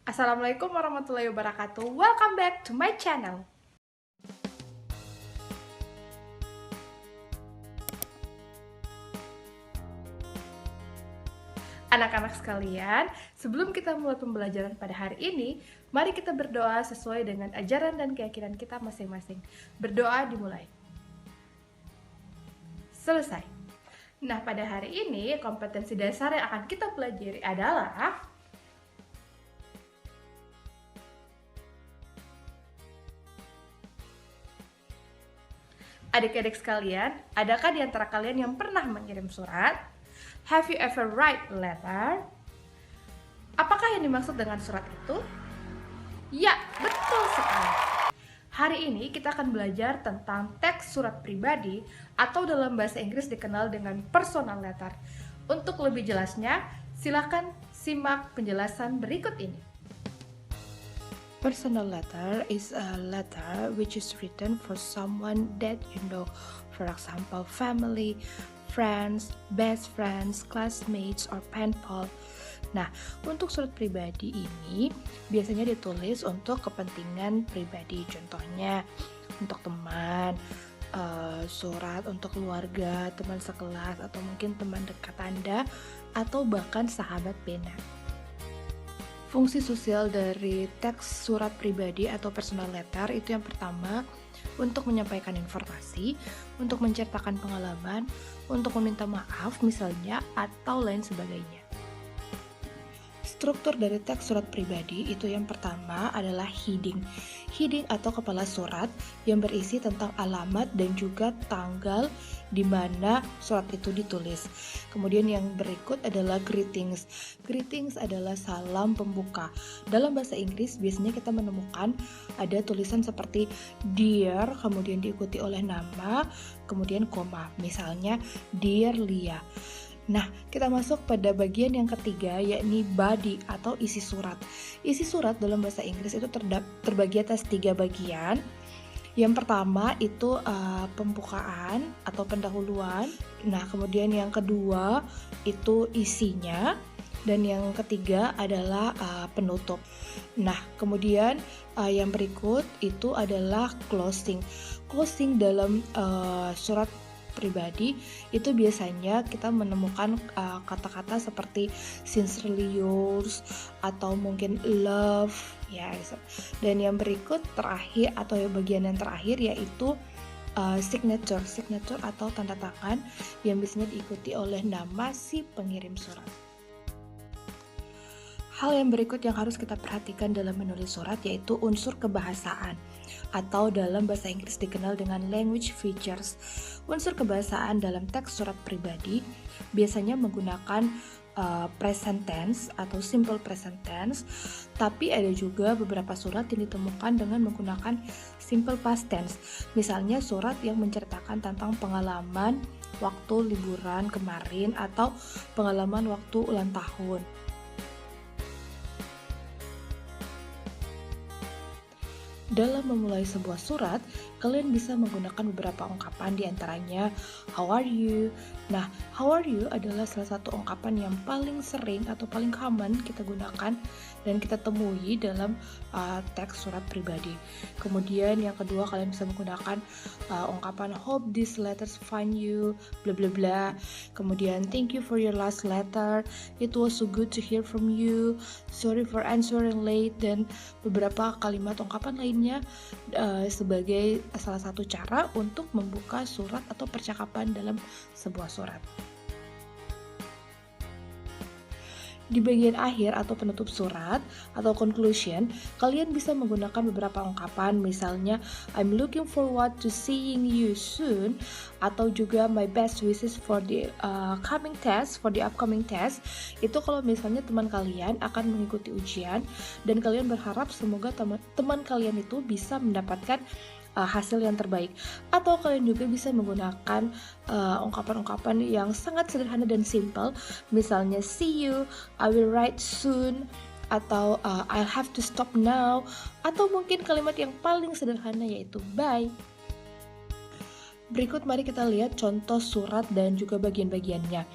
Assalamualaikum warahmatullahi wabarakatuh. Welcome back to my channel. Anak-anak sekalian, sebelum kita mulai pembelajaran pada hari ini, mari kita berdoa sesuai dengan ajaran dan keyakinan kita masing-masing. Berdoa dimulai. Selesai. Nah, pada hari ini kompetensi dasar yang akan kita pelajari adalah adik-adik sekalian, adakah di antara kalian yang pernah mengirim surat? Have you ever write a letter? Apakah yang dimaksud dengan surat itu? Ya, betul sekali. Hari ini kita akan belajar tentang teks surat pribadi atau dalam bahasa Inggris dikenal dengan personal letter. Untuk lebih jelasnya, silakan simak penjelasan berikut ini. Personal letter is a letter which is written for someone that you know, for example, family, friends, best friends, classmates, or pen pal. Nah, untuk surat pribadi ini biasanya ditulis untuk kepentingan pribadi. Contohnya untuk teman, surat untuk keluarga, teman sekelas, atau mungkin teman dekat Anda, atau bahkan sahabat pena. Fungsi sosial dari teks surat pribadi atau personal letter itu yang pertama, untuk menyampaikan informasi, untuk menceritakan pengalaman, untuk meminta maaf misalnya, atau lain sebagainya. Struktur dari teks surat pribadi itu yang pertama adalah heading. Heading atau kepala surat yang berisi tentang alamat dan juga tanggal di mana surat itu ditulis. Kemudian yang berikut adalah greetings. Greetings adalah salam pembuka. Dalam bahasa Inggris biasanya kita menemukan ada tulisan seperti dear, kemudian diikuti oleh nama, kemudian koma. Misalnya Dear Lia. Nah, kita masuk pada bagian yang ketiga, yakni body atau isi surat. Isi surat dalam bahasa Inggris itu terbagi atas 3 bagian. Yang pertama itu pembukaan atau pendahuluan. Nah, kemudian yang kedua itu isinya. Dan yang ketiga adalah penutup. Nah, kemudian yang berikut itu adalah closing. Closing dalam surat pribadi itu biasanya kita menemukan kata-kata seperti sincerely yours atau mungkin love ya. Dan yang berikut terakhir atau bagian yang terakhir yaitu signature atau tanda tangan yang biasanya diikuti oleh nama si pengirim surat. Hal yang berikut yang harus kita perhatikan dalam menulis surat yaitu unsur kebahasaan atau dalam bahasa Inggris dikenal dengan language features. Unsur kebahasaan dalam teks surat pribadi biasanya menggunakan present tense atau simple present tense, tapi ada juga beberapa surat yang ditemukan dengan menggunakan simple past tense. Misalnya surat yang menceritakan tentang pengalaman waktu liburan kemarin atau pengalaman waktu ulang tahun. Dalam memulai sebuah surat, kalian bisa menggunakan beberapa ungkapan diantaranya how are you? Nah, how are you adalah salah satu ungkapan yang paling sering atau paling common kita gunakan dan kita temui dalam teks surat pribadi. Kemudian yang kedua, kalian bisa menggunakan ungkapan hope these letters find you, bla bla bla. Kemudian thank you for your last letter, it was so good to hear from you, sorry for answering late, dan beberapa kalimat ungkapan lainnya sebagai salah satu cara untuk membuka surat atau percakapan dalam sebuah surat. Di bagian akhir atau penutup surat atau conclusion, kalian bisa menggunakan beberapa ungkapan, misalnya I'm looking forward to seeing you soon, atau juga my best wishes for the upcoming test. Itu kalau misalnya teman kalian akan mengikuti ujian dan kalian berharap semoga teman kalian itu bisa mendapatkan hasil yang terbaik. Atau kalian juga bisa menggunakan ungkapan-ungkapan yang sangat sederhana dan simple, misalnya see you, I will write soon, atau I'll have to stop now, atau mungkin kalimat yang paling sederhana yaitu bye. Berikut mari kita lihat contoh surat dan juga bagian-bagiannya.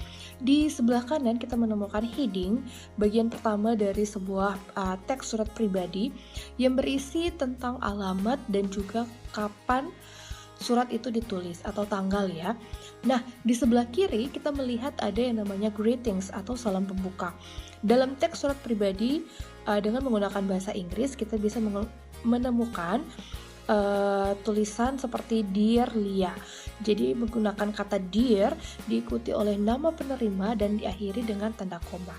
Di sebelah kanan kita menemukan heading, bagian pertama dari sebuah teks surat pribadi yang berisi tentang alamat dan juga kapan surat itu ditulis atau tanggal ya. Nah, di sebelah kiri kita melihat ada yang namanya greetings atau salam pembuka. Dalam teks surat pribadi dengan menggunakan bahasa Inggris kita bisa menemukan tulisan seperti Dear Lia. Jadi menggunakan kata dear diikuti oleh nama penerima dan diakhiri dengan tanda koma.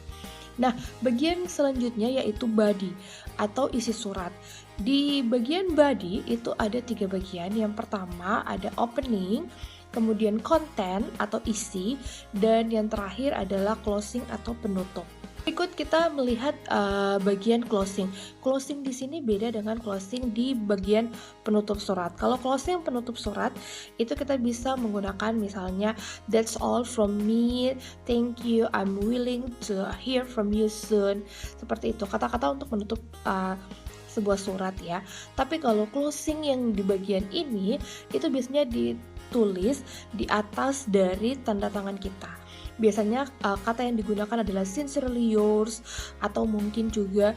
Nah, bagian selanjutnya yaitu body atau isi surat. Di bagian body itu ada 3 bagian. Yang pertama ada opening, kemudian content atau isi, dan yang terakhir adalah closing atau penutup. Berikut kita melihat bagian closing. Closing di sini beda dengan closing di bagian penutup surat. Kalau closing penutup surat itu kita bisa menggunakan misalnya that's all from me, thank you, I'm willing to hear from you soon. Seperti itu kata-kata untuk menutup sebuah surat ya. Tapi kalau closing yang di bagian ini itu biasanya ditulis di atas dari tanda tangan kita. Biasanya kata yang digunakan adalah sincerely yours atau mungkin juga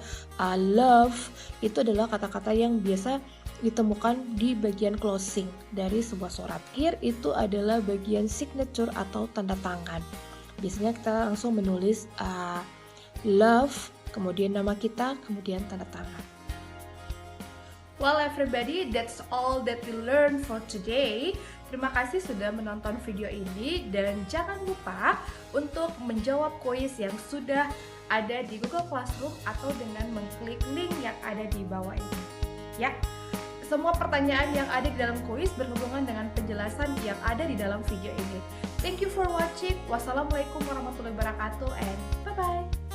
love. Itu adalah kata-kata yang biasa ditemukan di bagian closing dari sebuah surat. Here itu adalah bagian signature atau tanda tangan. Biasanya kita langsung menulis love, kemudian nama kita, kemudian tanda tangan. Well everybody, that's all that we learned for today. Terima kasih sudah menonton video ini dan jangan lupa untuk menjawab kuis yang sudah ada di Google Classroom atau dengan mengklik link yang ada di bawah ini. Ya, semua pertanyaan yang ada di dalam kuis berhubungan dengan penjelasan yang ada di dalam video ini. Thank you for watching. Wassalamualaikum warahmatullahi wabarakatuh and bye-bye.